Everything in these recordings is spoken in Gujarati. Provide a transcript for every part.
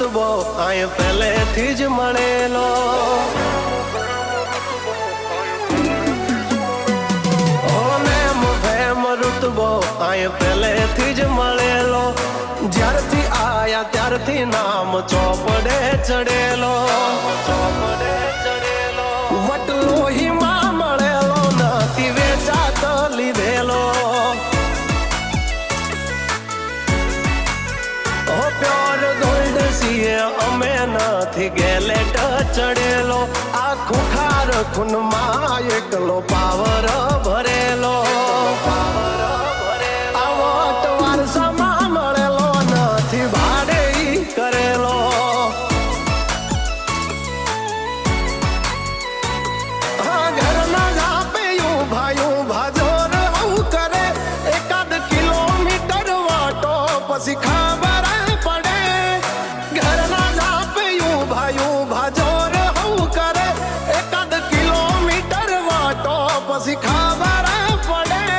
રુતબો આય પહેલેથી જ મળેલો રુતબો આય પહેલેથી જ મળેલો જ્યારથી આયા ત્યારથી નામ ચોપડે ચડેલો વટલો હિમા મળેલો નથી વેચાત લીધેલો પ્યોર ગોલ્ડ સીએ અમે નથી ગેલેટ ચડેલો આ ખુખાર ખૂનમાં એકલો પાવર ભરેલો પછી ખબર પડે ઘરના જાપયું ભાયું ભાજોર હું કરે એકાદ કિલોમીટર વાટો પછી ખબર પડે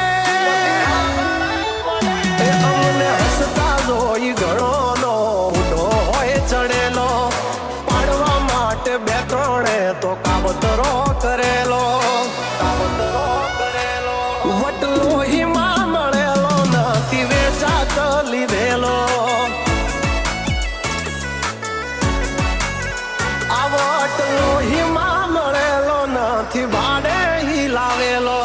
અમને હસતા જોઈ ઘણોનો ઉડો હોય ચડેલો પાડવા માટે બે ત્રણે તો કાવતરો કરેલો વટલો હિમા મળેલો નથી વેચાત લીધેલો આ વટલો હિમા મળેલો નથી ભાડે હિલાવેલો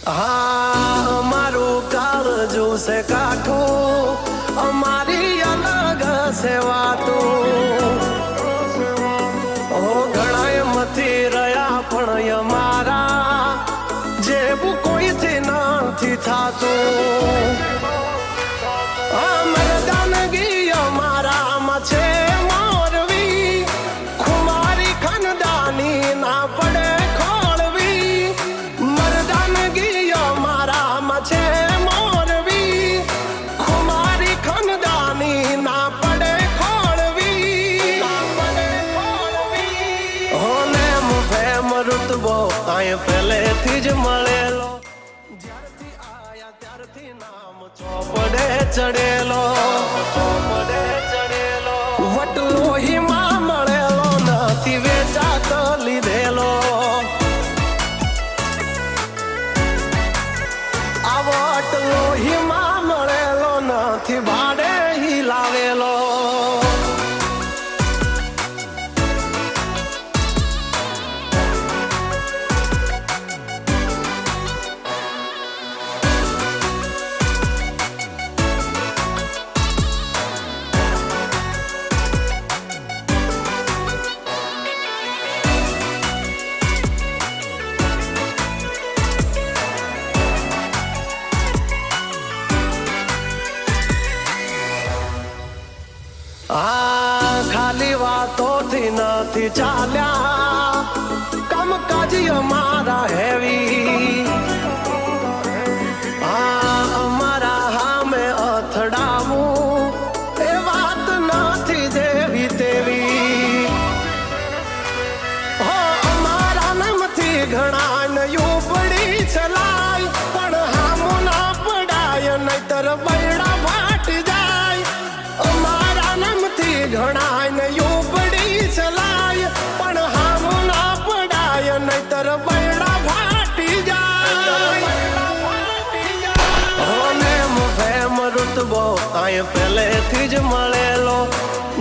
હા અમારું કાળજું છે કાઠું અમારી અલગ છે વાતું ઘણા મથી રહ્યા પણ અમારા જેવું કોઈથી નથી થાતું મરદાનગી અમારામાં છે મોરવી ખુમારી ખાનદાની ના પડે છે મોરવી ખુમારી ખાનદાની ના પડે ખોળવી હોને ફેમ રુતબો આય પહેલેથી જ મળેલો જ્યારથી આયા ત્યારથી નામ ચોપડે ચડેલો વટલો હિમા મળેલો નથી વેચાત લીધેલો વટલો હિમા મળેલો નથી ભાડે હિલાવેલો ખાલી વાતોથી નથી ચાલ્યા કામકાજી અમારા હેવી અમારા હામે અથડાવું એ વાત નથી જેવી તેવી અમારા નામથી ઘણા નયું પડી ચલાય પણ હામો ના પડાય નહીતર બૈડા ફાટી જાય અમારા નામથી ઘણા નયું પડી ચલાય પણ હામો ના પડાય નહીતર બૈડા ફાટી જાય હોને ફેમ રુતબો આય પહેલેથી જ મળેલો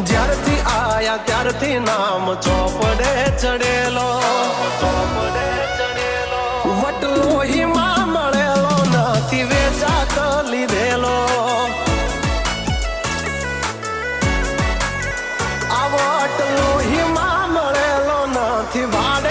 જ્યારથી આયા ત્યારથી નામ ચોપડે ચડેલો વટલો હિમા મળેલો નથી વેચાત લીધેલો આ વટલો હિમા મળેલો નથી ભાડે